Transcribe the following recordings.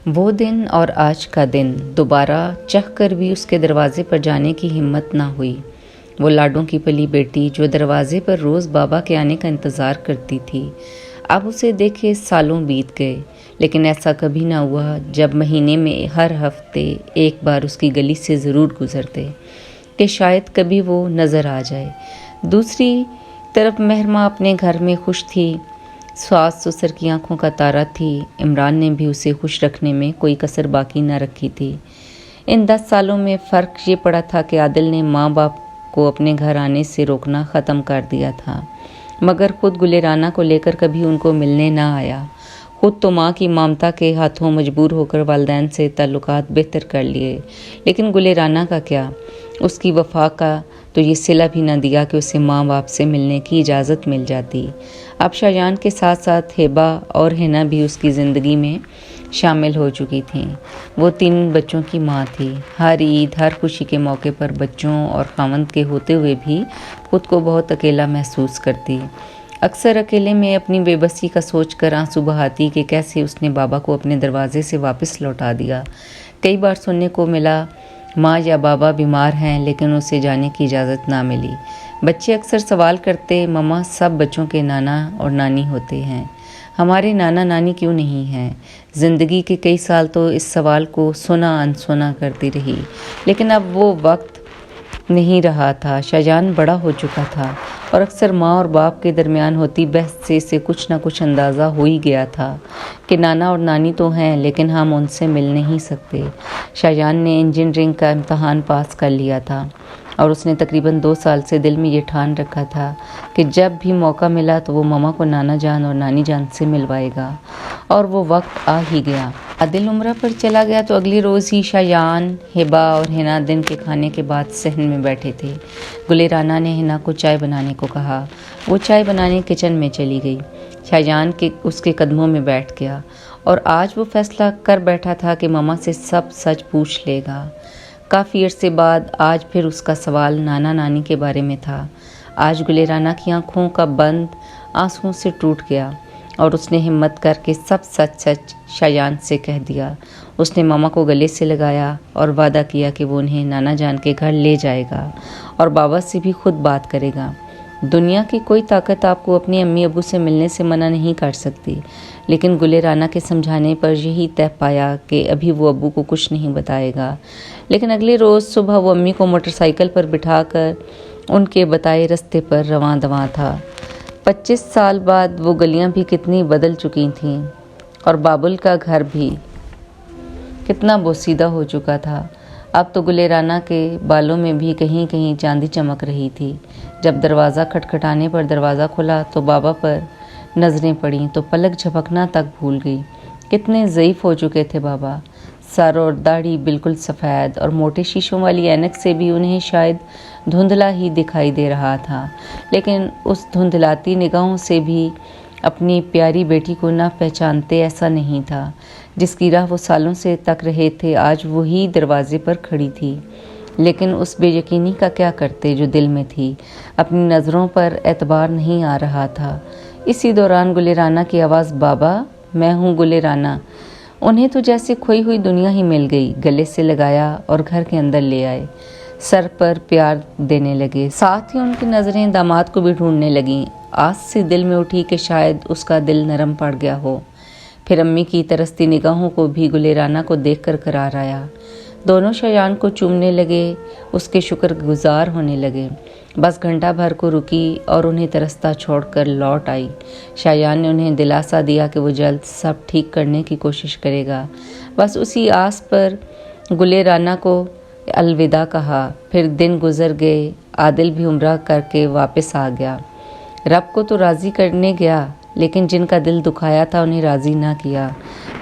وہ دن اور آج کا دن دوبارہ چاہ کر بھی اس کے دروازے پر جانے کی ہمت نہ ہوئی۔ وہ لاڈوں کی پلی بیٹی جو دروازے پر روز بابا کے آنے کا انتظار کرتی تھی، اب اسے دیکھے سالوں بیت گئے، لیکن ایسا کبھی نہ ہوا جب مہینے میں ہر ہفتے ایک بار اس کی گلی سے ضرور گزرتے کہ شاید کبھی وہ نظر آ جائے۔ دوسری طرف مہرماں اپنے گھر میں خوش تھی، ساس سسر کی آنکھوں کا تارا تھی۔ عمران نے بھی اسے خوش رکھنے میں کوئی کسر باقی نہ رکھی تھی۔ ان 10 سالوں میں فرق یہ پڑا تھا کہ عادل نے ماں باپ کو اپنے گھر آنے سے روکنا ختم کر دیا تھا، مگر خود گلِ رانہ کو لے کر کبھی ان کو ملنے نہ آیا۔ خود تو ماں کی ممتا کے ہاتھوں مجبور ہو کر والدین سے تعلقات بہتر کر لیے، لیکن گلِ رانہ کا کیا؟ اس کی وفا کا تو یہ صلہ بھی نہ دیا کہ اسے ماں باپ سے ملنے کی اجازت مل جاتی۔ اب شایان کے ساتھ ساتھ ہیبا اور حنا بھی اس کی زندگی میں شامل ہو چکی تھیں۔ وہ 3 بچوں کی ماں تھی۔ ہر عید، ہر خوشی کے موقع پر بچوں اور خاوند کے ہوتے ہوئے بھی خود کو بہت اکیلا محسوس کرتی۔ اکثر اکیلے میں اپنی بے بسی کا سوچ کر آنسو بہاتی کہ کیسے اس نے بابا کو اپنے دروازے سے واپس لوٹا دیا۔ کئی بار سننے کو ملا ماں یا بابا بیمار ہیں، لیکن اسے جانے کی اجازت نہ ملی۔ بچے اکثر سوال کرتے، ماما سب بچوں کے نانا اور نانی ہوتے ہیں، ہمارے نانا نانی کیوں نہیں ہیں؟ زندگی کے کئی سال تو اس سوال کو سنا انسنا کرتی رہی، لیکن اب وہ وقت نہیں رہا تھا۔ شایان بڑا ہو چکا تھا اور اکثر ماں اور باپ کے درمیان ہوتی بحث سے اسے کچھ نہ کچھ اندازہ ہو ہی گیا تھا کہ نانا اور نانی تو ہیں، لیکن ہم ان سے مل نہیں سکتے۔ شایان نے انجینئرنگ کا امتحان پاس کر لیا تھا اور اس نے تقریباً 2 سال سے دل میں یہ ٹھان رکھا تھا کہ جب بھی موقع ملا تو وہ ماما کو نانا جان اور نانی جان سے ملوائے گا، اور وہ وقت آ ہی گیا۔ عادل عمرہ پر چلا گیا تو اگلی روز ہی شایان، ہیبا اور حنا دن کے کھانے کے بعد صحن میں بیٹھے تھے۔ گلِ رانہ نے حنا کو چائے بنانے کو کہا۔ وہ چائے بنانے کچن میں چلی گئی۔ شایان اس کے قدموں میں بیٹھ گیا اور آج وہ فیصلہ کر بیٹھا تھا کہ ماما سے سب سچ پوچھ لے گا۔ کافی عرصے بعد آج پھر اس کا سوال نانا نانی کے بارے میں تھا۔ آج گلِ رانہ کی آنکھوں کا بند آنسوؤں سے ٹوٹ گیا اور اس نے ہمت کر کے سب سچ شایان سے کہہ دیا۔ اس نے ماما کو گلے سے لگایا اور وعدہ کیا کہ وہ انہیں نانا جان کے گھر لے جائے گا اور بابا سے بھی خود بات کرے گا۔ دنیا کی کوئی طاقت آپ کو اپنے امی ابو سے ملنے سے منع نہیں کر سکتی، لیکن گلِ رانہ کے سمجھانے پر یہی طے پایا کہ ابھی وہ ابو کو کچھ نہیں بتائے گا۔ لیکن اگلے روز صبح وہ امی کو موٹر سائیکل پر بٹھا کر ان کے بتائے رستے پر رواں دواں تھا۔ 25 سال بعد وہ گلیاں بھی کتنی بدل چکی تھیں اور بابل کا گھر بھی کتنا بوسیدہ ہو چکا تھا۔ اب تو گلِ رانہ کے بالوں میں بھی کہیں کہیں چاندی چمک رہی تھی۔ جب دروازہ کھٹکھٹانے پر دروازہ کھلا تو بابا پر نظریں پڑیں تو پلک جھپکنا تک بھول گئی۔ کتنے ضعیف ہو چکے تھے بابا۔ سر اور داڑھی بالکل سفید اور موٹے شیشوں والی اینک سے بھی انہیں شاید دھندلا ہی دکھائی دے رہا تھا، لیکن اس دھندلاتی نگاہوں سے بھی اپنی پیاری بیٹی کو نہ پہچانتے ایسا نہیں تھا۔ جس کی راہ وہ سالوں سے تک رہے تھے آج وہی دروازے پر کھڑی تھی، لیکن اس بے یقینی کا کیا کرتے جو دل میں تھی۔ اپنی نظروں پر اعتبار نہیں آ رہا تھا۔ اسی دوران گلِ رانہ کی آواز، بابا میں ہوں گلِ رانہ۔ انہیں تو جیسے کھوئی ہوئی دنیا ہی مل گئی۔ گلے سے لگایا اور گھر کے اندر لے آئے، سر پر پیار دینے لگے۔ ساتھ ہی ان کی نظریں داماد کو بھی ڈھونڈنے لگیں۔ آس سے دل میں اٹھی کہ شاید اس کا دل نرم پڑ گیا ہو۔ پھر امی کی ترستی نگاہوں کو بھی گلِ رانہ کو دیکھ کر قرار آیا۔ دونوں شایان کو چومنے لگے، اس کے شکر گزار ہونے لگے۔ بس گھنٹہ بھر کو رکی اور انہیں ترستا چھوڑ کر لوٹ آئی۔ شایان نے انہیں دلاسا دیا کہ وہ جلد سب ٹھیک کرنے کی کوشش کرے گا۔ بس اسی آس پر گلِ رانہ کو الوداع کہا۔ پھر دن گزر گئے۔ عادل بھی عمرہ کر کے واپس آ گیا۔ رب کو تو راضی کرنے گیا، لیکن جن کا دل دکھایا تھا انہیں راضی نہ کیا۔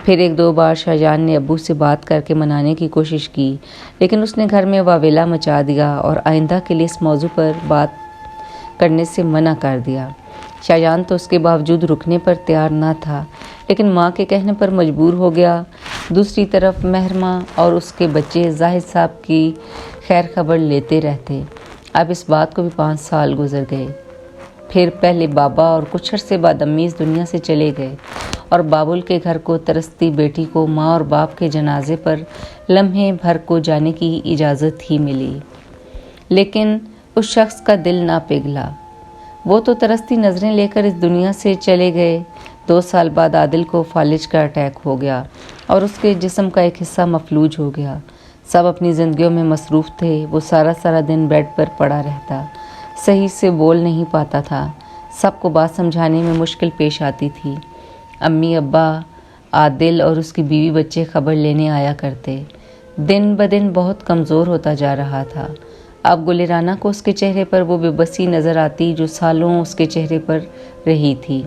پھر 1-2 بار شایان نے ابو سے بات کر کے منانے کی کوشش کی، لیکن اس نے گھر میں واویلا مچا دیا اور آئندہ کے لیے اس موضوع پر بات کرنے سے منع کر دیا۔ شایان تو اس کے باوجود رکنے پر تیار نہ تھا، لیکن ماں کے کہنے پر مجبور ہو گیا۔ دوسری طرف مہرماں اور اس کے بچے زاہد صاحب کی خیر خبر لیتے رہتے۔ اب اس بات کو بھی 5 سال گزر گئے۔ پھر پہلے بابا اور کچھ عرصے بعد امی اس دنیا سے چلے گئے اور بابل کے گھر کو ترستی بیٹی کو ماں اور باپ کے جنازے پر لمحے بھر کو جانے کی اجازت ہی ملی، لیکن اس شخص کا دل نہ پگھلا۔ وہ تو ترستی نظریں لے کر اس دنیا سے چلے گئے۔ 2 سال بعد عادل کو فالج کا اٹیک ہو گیا اور اس کے جسم کا ایک حصہ مفلوج ہو گیا۔ سب اپنی زندگیوں میں مصروف تھے، وہ سارا دن بیڈ پر پڑا رہتا، صحیح سے بول نہیں پاتا تھا۔ سب کو بات سمجھانے میں مشکل پیش آتی تھی۔ امی ابا، عادل اور اس کی بیوی بچے خبر لینے آیا کرتے۔ دن بدن بہت کمزور ہوتا جا رہا تھا۔ اب گلرانہ کو اس کے چہرے پر وہ بے بسی نظر آتی جو سالوں اس کے چہرے پر رہی تھی۔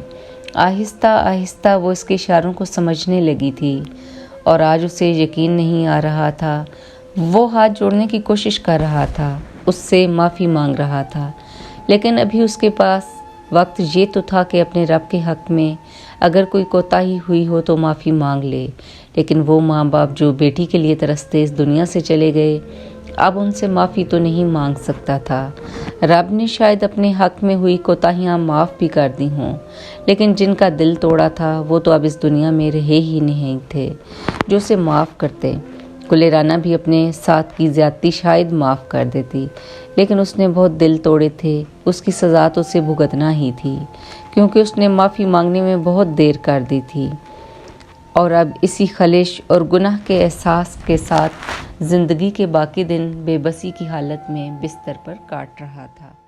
آہستہ آہستہ وہ اس کے اشاروں کو سمجھنے لگی تھی، اور آج اسے یقین نہیں آ رہا تھا۔ وہ ہاتھ جوڑنے کی کوشش کر رہا تھا، اس سے معافی مانگ رہا تھا، لیکن ابھی اس کے پاس وقت یہ تو تھا کہ اپنے رب کے حق میں اگر کوئی کوتاہی ہوئی ہو تو معافی مانگ لے۔ لیکن وہ ماں باپ جو بیٹی کے لیے ترستے اس دنیا سے چلے گئے، اب ان سے معافی تو نہیں مانگ سکتا تھا۔ رب نے شاید اپنے حق میں ہوئی کوتاہیاں معاف بھی کر دی ہوں، لیکن جن کا دل توڑا تھا وہ تو اب اس دنیا میں رہے ہی نہیں تھے جو اسے معاف کرتے۔ گلرانہ بھی اپنے ساتھ کی زیادتی شاید معاف کر دیتی، لیکن اس نے بہت دل توڑے تھے۔ اس کی سزا تو اسے بھگتنا ہی تھی، کیونکہ اس نے معافی مانگنے میں بہت دیر کر دی تھی، اور اب اسی خلش اور گناہ کے احساس کے ساتھ زندگی کے باقی دن بے بسی کی حالت میں بستر پر کاٹ رہا تھا۔